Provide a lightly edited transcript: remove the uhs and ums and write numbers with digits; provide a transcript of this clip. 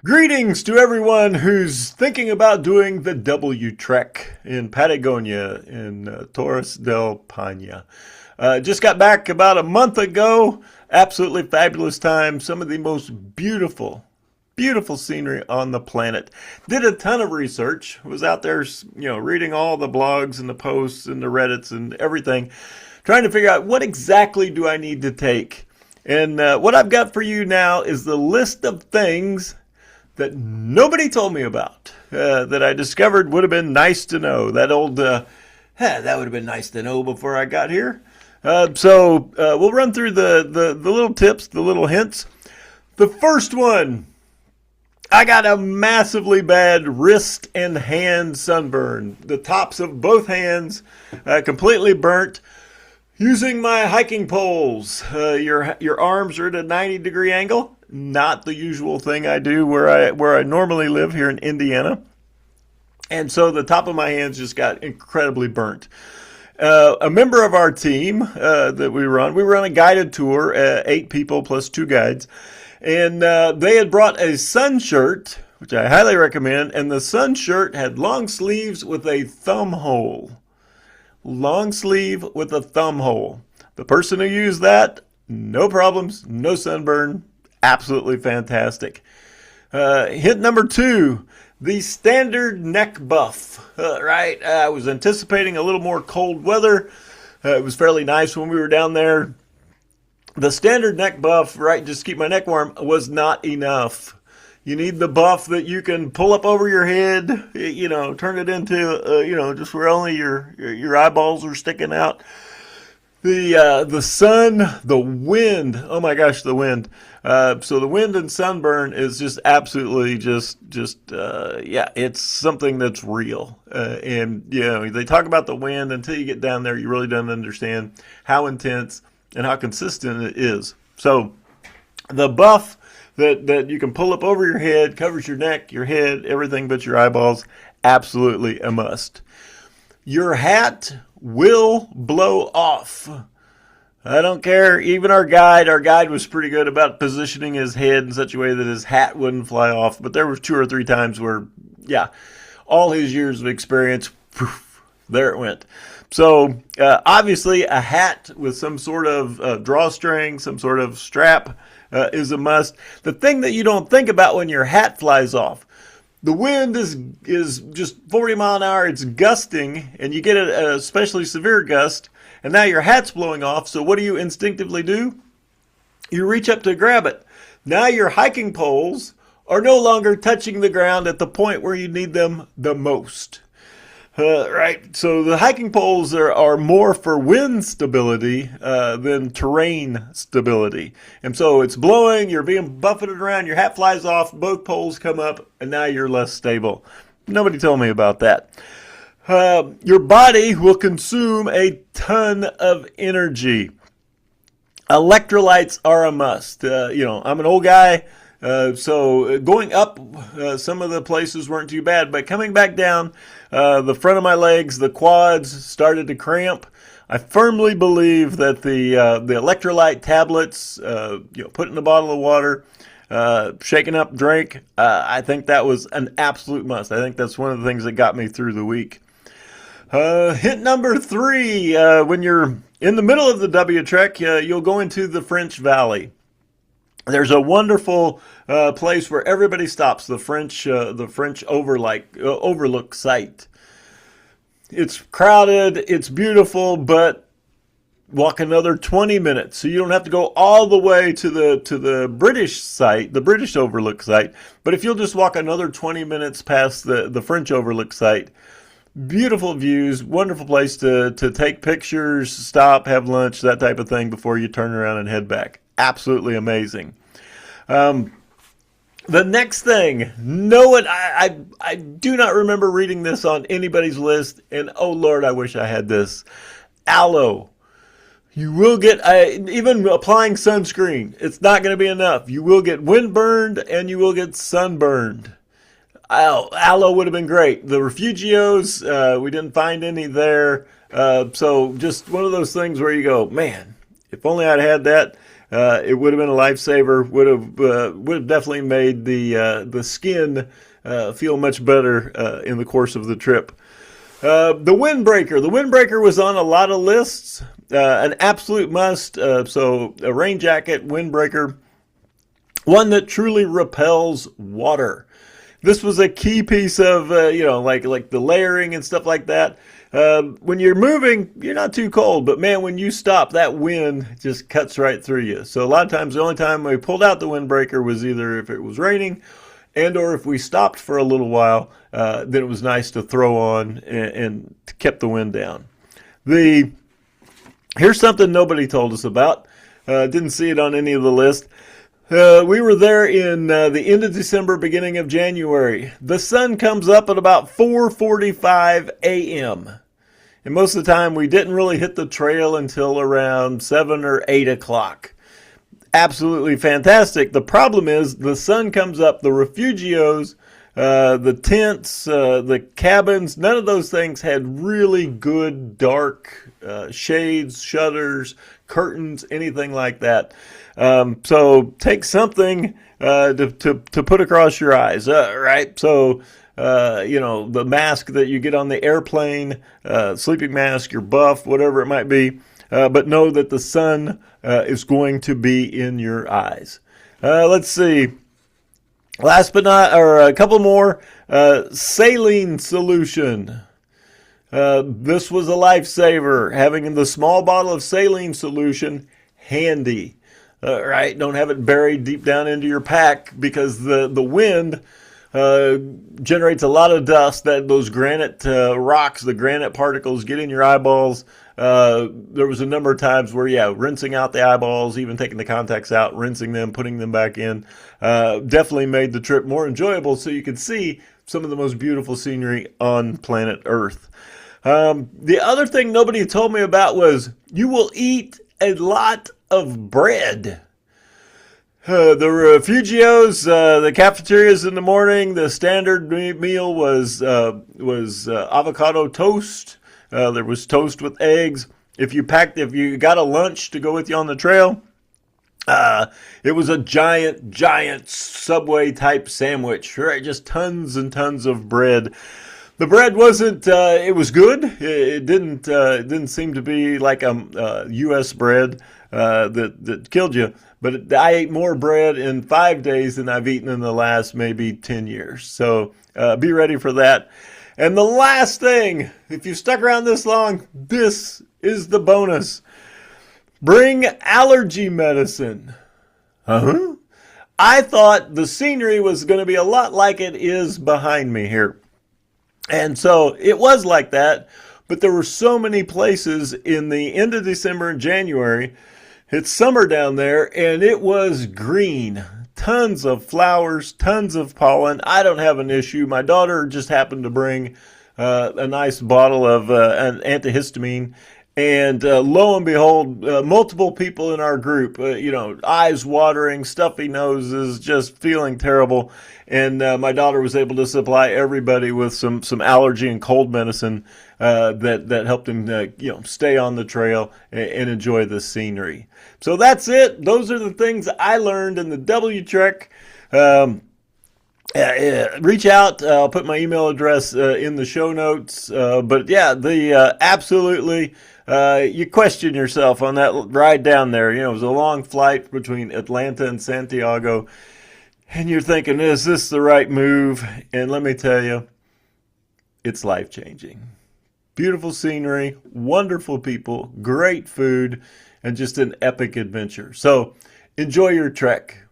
Greetings to everyone who's thinking about doing the W Trek in Patagonia in Torres del Paine. Just got back about a month ago. Absolutely fabulous time. Some of the most beautiful scenery on the planet. Did a ton of research. Was out there, reading all the blogs and the posts and the Reddits and everything, trying to figure out what exactly do I need to take. And what I've got for you now is the list of things that nobody told me about, that I discovered would have been nice to know. That would have been nice to know before I got here. So we'll run through the little tips, the little hints. The first one, I got a massively bad wrist and hand sunburn. The tops of both hands completely burnt. Using my hiking poles, your arms are at a 90-degree angle. Not the usual thing I do where I normally live here in Indiana. And so the top of my hands just got incredibly burnt. A member of our team that we run a guided tour, 8 people plus 2 guides. And they had brought a sun shirt, which I highly recommend. And the sun shirt had long sleeves with a thumb hole. Long sleeve with a thumb hole. The person who used that, no problems, no sunburn, absolutely fantastic. Hint number 2, the standard neck buff. Right, I was anticipating a little more cold weather. It was fairly nice when we were down there. The standard neck buff, right, just keep my neck warm, was not enough. You need the buff that you can pull up over your head, turn it into, just where only your eyeballs are sticking out. The sun, the wind, oh my gosh, the wind. So the wind and sunburn is just absolutely it's something that's real. And they talk about the wind. Until you get down there, you really don't understand how intense and how consistent it is. So the buff that you can pull up over your head, covers your neck, your head, everything but your eyeballs, absolutely a must. Your hat will blow off. I don't care. Even our guide was pretty good about positioning his head in such a way that his hat wouldn't fly off. But there was 2 or 3 times where, all his years of experience, poof, there it went. So obviously a hat with some sort of drawstring, some sort of strap is a must. The thing that you don't think about when your hat flies off, the wind is just 40 mile an hour. It's gusting, and you get a especially severe gust, and now your hat's blowing off. So what do you instinctively do? You reach up to grab it. Now your hiking poles are no longer touching the ground at the point where you need them the most. Right, so the hiking poles are more for wind stability than terrain stability. And so it's blowing, you're being buffeted around, your hat flies off, both poles come up, and now you're less stable. Nobody told me about that. Your body will consume a ton of energy. Electrolytes are a must. I'm an old guy. So going up, some of the places weren't too bad, but coming back down, the front of my legs, the quads started to cramp. I firmly believe that the electrolyte tablets, put in a bottle of water, shaken up drink, I think that was an absolute must. I think that's one of the things that got me through the week. Hint number 3, when you're in the middle of the W Trek, you'll go into the French Valley. There's a wonderful place where everybody stops, the French overlook site. It's crowded, it's beautiful, but walk another 20 minutes. So you don't have to go all the way to the British site, the British overlook site. But if you'll just walk another 20 minutes past the French overlook site, beautiful views, wonderful place to take pictures, stop, have lunch, that type of thing before you turn around and head back. Absolutely amazing. The next thing, I do not remember reading this on anybody's list, and oh Lord, I wish I had this. Aloe. You will get, even applying sunscreen, it's not going to be enough. You will get windburned and you will get sunburned. Aloe would have been great. The Refugios, we didn't find any there. So just one of those things where you go, man, if only I'd had that. it would have been a lifesaver. Would have definitely made the skin feel much better in the course of the trip. The windbreaker. The windbreaker was on a lot of lists. An absolute must. So a rain jacket, windbreaker, one that truly repels water. This was a key piece of, like the layering and stuff like that. When you're moving, you're not too cold, but man, when you stop, that wind just cuts right through you. So a lot of times, the only time we pulled out the windbreaker was either if it was raining and or if we stopped for a little while, then it was nice to throw on and kept the wind down. Here's something nobody told us about. Didn't see it on any of the list. We were there in the end of December, beginning of January. The sun comes up at about 4:45 a.m. And most of the time, we didn't really hit the trail until around 7 or 8 o'clock. Absolutely fantastic. The problem is the sun comes up, the refugios, the tents, the cabins, none of those things had really good dark shades, shutters, curtains, anything like that. So take something to put across your eyes, right? So, the mask that you get on the airplane, sleeping mask, your buff, whatever it might be. But know that the sun is going to be in your eyes. Let's see. Last but not, or a couple more, saline solution. This was a lifesaver, having the small bottle of saline solution handy. Right? Don't have it buried deep down into your pack because the wind generates a lot of dust. That those granite rocks, the granite particles get in your eyeballs. There was a number of times where, rinsing out the eyeballs, even taking the contacts out, rinsing them, putting them back in, definitely made the trip more enjoyable so you could see some of the most beautiful scenery on planet Earth. The other thing nobody told me about was you will eat a lot of bread. The refugios, the cafeterias in the morning, the standard meal was avocado toast. There was toast with eggs. If you got a lunch to go with you on the trail, it was a giant Subway type sandwich, right? Just tons and tons of bread. The bread wasn't, it was good. It didn't seem to be like a U.S. bread that killed you. But I ate more bread in 5 days than I've eaten in the last maybe 10 years. So be ready for that. And the last thing, if you stuck around this long, this is the bonus. Bring allergy medicine. I thought the scenery was going to be a lot like it is behind me here. And so it was like that, but there were so many places in the end of December and January. It's summer down there, and it was green. Tons of flowers, tons of pollen. I don't have an issue. My daughter just happened to bring a nice bottle of an antihistamine. And lo and behold, multiple people in our group, eyes watering, stuffy noses, just feeling terrible. And my daughter was able to supply everybody with some allergy and cold medicine that helped them, stay on the trail and enjoy the scenery. So that's it. Those are the things I learned in the W Trek. Reach out. I'll put my email address in the show notes. But yeah, absolutely. You question yourself on that ride down there. It was a long flight between Atlanta and Santiago. And you're thinking, is this the right move? And let me tell you, it's life-changing. Beautiful scenery, wonderful people, great food, and just an epic adventure. So enjoy your trek.